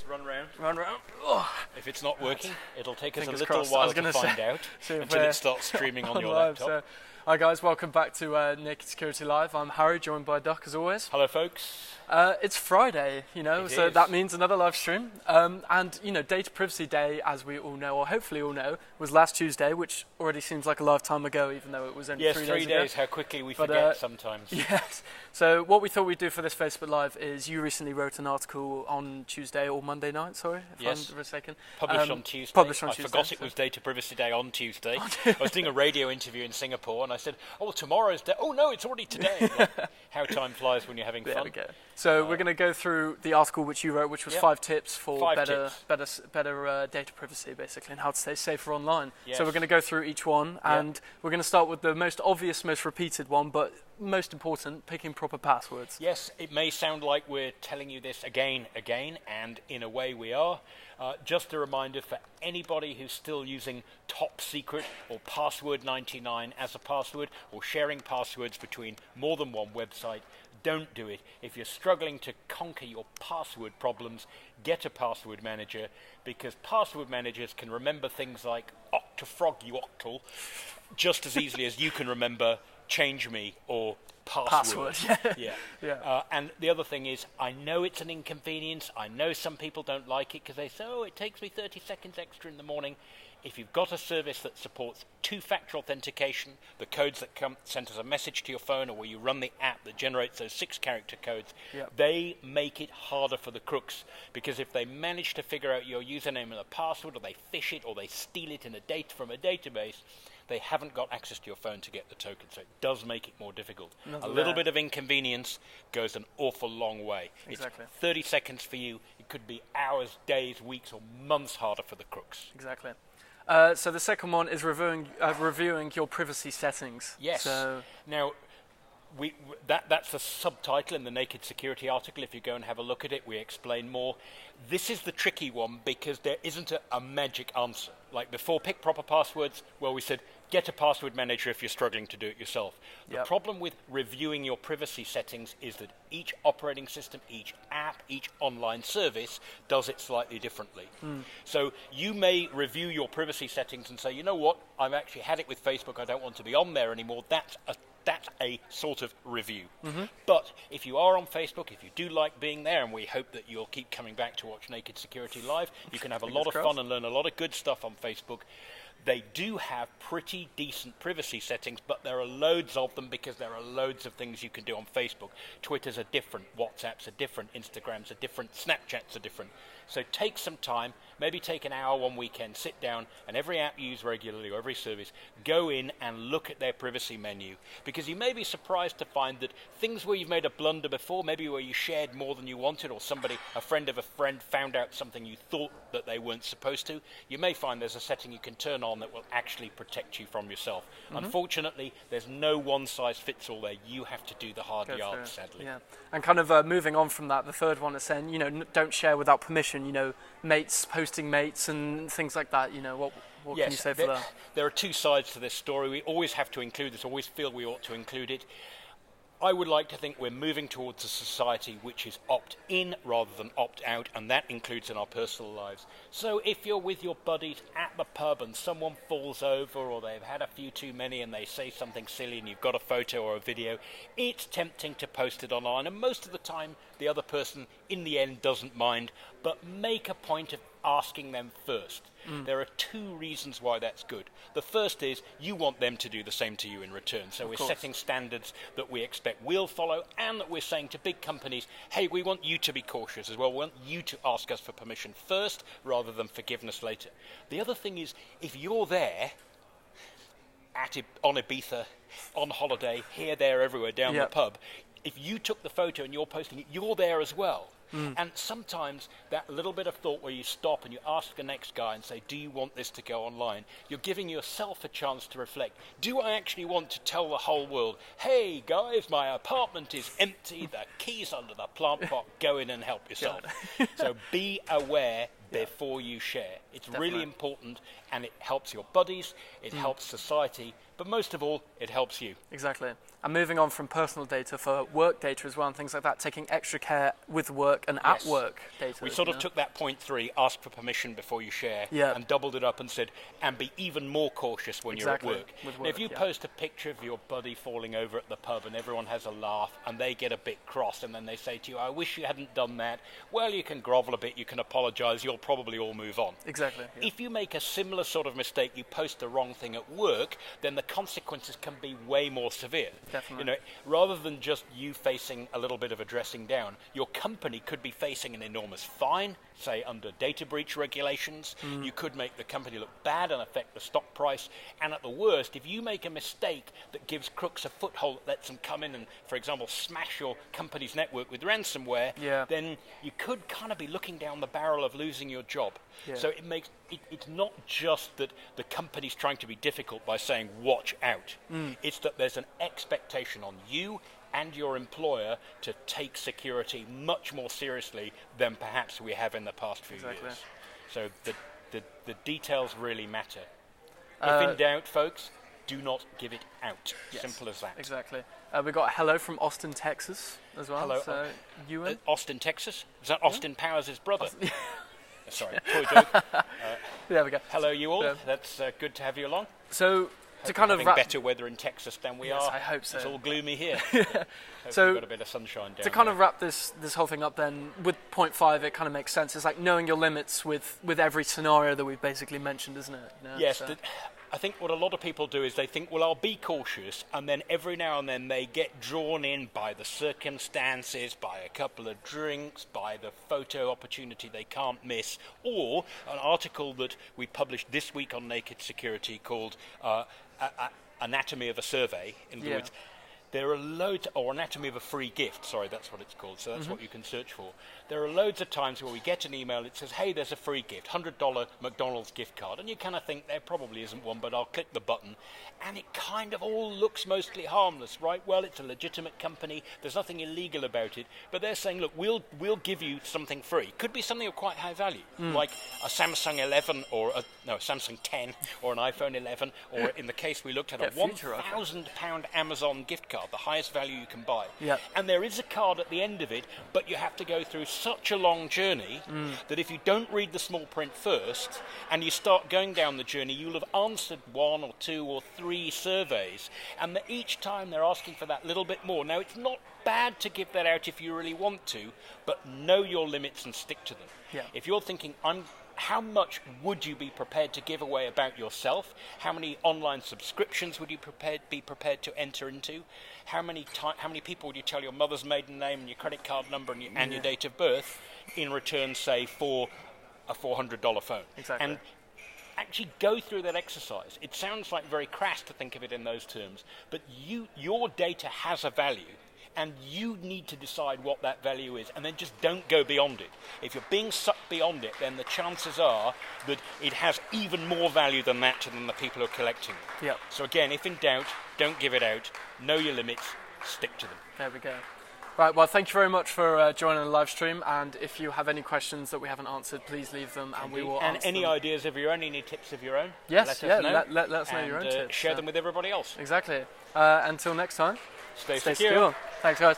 run round. Run round. Oh. If it's not working, it'll take us a Fingers little crossed. while to find out until it starts streaming on your live, laptop. So. Hi guys, welcome back to Naked Security Live. I'm Harry, joined by Duck as always. Hello folks. It's Friday, so that means another live stream. And, Data Privacy Day, as we all know, or hopefully all know, was last Tuesday, which already seems like a lifetime ago, even though it was only 3 days ago. Yes, 3 days, how quickly we forget sometimes. Yes. So what we thought we'd do for this Facebook Live is you recently wrote an article on Tuesday or Monday night, if I'm mistaken. Published on Tuesday. I forgot it was Data Privacy Day on Tuesday. I was doing a radio interview in Singapore and I said, tomorrow's day. Oh no, it's already today. How time flies when you're having fun. There we go. So we're going to go through the article which you wrote, which was 5 tips for better data privacy, basically, and how to stay safer online. Yes. So we're going to go through each one, and we're going to start with the most obvious, most repeated one, but most important, picking proper passwords. Yes, it may sound like we're telling you this again, and in a way we are. Just a reminder for anybody who's still using top secret or password 99 as a password, or sharing passwords between more than one website, don't do it. If you're struggling to conquer your password problems, get a password manager, because password managers can remember things like octafrog-you-octal just as easily as you can remember change me or password. Yeah. And the other thing is, I know it's an inconvenience. I know some people don't like it because they say, it takes me 30 seconds extra in the morning. If you've got a service that supports two-factor authentication, the codes that come sent as a message to your phone, or where you run the app that generates those 6-character codes, they make it harder for the crooks, because if they manage to figure out your username and a password, or they phish it, or they steal it from a database, they haven't got access to your phone to get the token, so it does make it more difficult. A little bit of inconvenience goes an awful long way. Exactly. It's 30 seconds for you. It could be hours, days, weeks, or months harder for the crooks. Exactly. So the second one is reviewing your privacy settings. Yes. So now, that's the subtitle in the Naked Security article. If you go and have a look at it, we explain more. This is the tricky one because there isn't a magic answer. Like before, pick proper passwords. Well, we said get a password manager if you're struggling to do it yourself. The problem with reviewing your privacy settings is that each operating system, each app, each online service does it slightly differently. So you may review your privacy settings and say, you know what, I've actually had it with Facebook, I don't want to be on there anymore. That's a sort of review. But if you are on Facebook, if you do like being there, and we hope that you'll keep coming back to watch Naked Security Live, you can have a lot of fun and learn a lot of good stuff on Facebook. They do have pretty decent privacy settings, but there are loads of them because there are loads of things you can do on Facebook. Twitters are different, WhatsApps are different, Instagrams are different, Snapchats are different. So take some time, maybe take an hour one weekend, sit down, and every app you use regularly or every service, go in and look at their privacy menu. Because you may be surprised to find that things where you've made a blunder before, maybe where you shared more than you wanted, or a friend of a friend found out something you thought that they weren't supposed to, you may find there's a setting you can turn on that will actually protect you from yourself. Unfortunately, there's no one-size-fits-all there. You have to do the hard yards, sadly. Yeah. And kind of moving on from that, the third one is saying, don't share without permission, mates posting mates and things like that. What can you say for that? There are two sides to this story. We always have to include this, always feel we ought to include it. I would like to think we're moving towards a society which is opt-in rather than opt-out, and that includes in our personal lives. So if you're with your buddies at the pub and someone falls over, or they've had a few too many and they say something silly and you've got a photo or a video, it's tempting to post it online, and most of the time the other person in the end doesn't mind, but make a point of asking them first. There are two reasons why that's good. The first is you want them to do the same to you in return. So we're setting standards that we expect we'll follow, and that we're saying to big companies, hey, we want you to be cautious as well. We want you to ask us for permission first rather than forgiveness later. The other thing is, if you're there on Ibiza, on holiday, here, there, everywhere, down the pub, if you took the photo and you're posting it, you're there as well. And sometimes that little bit of thought where you stop and you ask the next guy and say, do you want this to go online? You're giving yourself a chance to reflect. Do I actually want to tell the whole world, hey guys, my apartment is empty, the key's under the plant pot, go in and help yourself. So be aware before you share. It's really important, and it helps your buddies, it helps society, but most of all, it helps you. Exactly. And moving on from personal data for work data as well and things like that, taking extra care with work and at work data. We sort of took that point 3, ask for permission before you share, and doubled it up and said, and be even more cautious when you're at work. Now, if you post a picture of your buddy falling over at the pub and everyone has a laugh and they get a bit cross and then they say to you, I wish you hadn't done that, well, you can grovel a bit, you can apologise, you'll probably all move on. Exactly. Yeah. If you make a similar sort of mistake, you post the wrong thing at work, then the consequences can be way more severe. Definitely. You know, rather than just you facing a little bit of a dressing down, your company could be facing an enormous fine, say under data breach regulations. You could make the company look bad and affect the stock price. And at the worst, if you make a mistake that gives crooks a foothold that lets them come in and, for example, smash your company's network with ransomware, then you could kind of be looking down the barrel of losing your job. So it makes it's not just that the company's trying to be difficult by saying watch out. It's that there's an expectation on you and your employer to take security much more seriously than perhaps we have in the past few years. So the details really matter. If in doubt, folks, do not give it out. Simple as that. Exactly. We got a hello from Austin, Texas as well. Hello. So, Ewan? Austin, Texas? Is that Austin Powers' brother? Sorry, poor joke. There we go. Hello, you all. That's good to have you along. So, to kind of having better weather in Texas than we are. I hope so. It's all gloomy here. So we've got a bit of sunshine down to kind there. of wrap this whole thing up then, with point 5 it kind of makes sense. It's like knowing your limits with every scenario that we've basically mentioned, isn't it? You know? Yes, I think what a lot of people do is they think, well, I'll be cautious, and then every now and then they get drawn in by the circumstances, by a couple of drinks, by the photo opportunity they can't miss, or an article that we published this week on Naked Security called Anatomy of a Survey. In other words, there are loads, or Anatomy of a Free Gift, sorry, that's what it's called, so that's what you can search for. There are loads of times where we get an email that says, hey, there's a free gift, $100 McDonald's gift card, and you kind of think there probably isn't one, but I'll click the button, and it kind of all looks mostly harmless, right? Well, it's a legitimate company, there's nothing illegal about it, but they're saying, look, we'll give you something free. Could be something of quite high value, like a Samsung 11, or a Samsung 10, or an iPhone 11, or in the case we looked at, a £1,000 Amazon gift card, the highest value you can buy. And there is a card at the end of it, but you have to go through such a long journey that if you don't read the small print first and you start going down the journey, you'll have answered 1 or 2 or 3 surveys, and that each time they're asking for that little bit more. Now, it's not bad to give that out if you really want to, but know your limits and stick to them. If you're thinking, how much would you be prepared to give away about yourself? How many online subscriptions would you be prepared to enter into? How many people would you tell your mother's maiden name and your credit card number and your date of birth in return, say, for a $400 phone? Exactly. And actually go through that exercise. It sounds like very crass to think of it in those terms, but your data has a value. And you need to decide what that value is, and then just don't go beyond it. If you're being sucked beyond it, then the chances are that it has even more value than that to the people who are collecting it. So again, if in doubt, don't give it out. Know your limits. Stick to them. There we go. Right, well, thank you very much for joining the live stream, and if you have any questions that we haven't answered, please leave them, and we will answer any them. ideas of your own, any tips of your own? Yes, let us know. Let us know your own tips. Share them with everybody else. Exactly. Until next time, stay secure. Thanks, guys.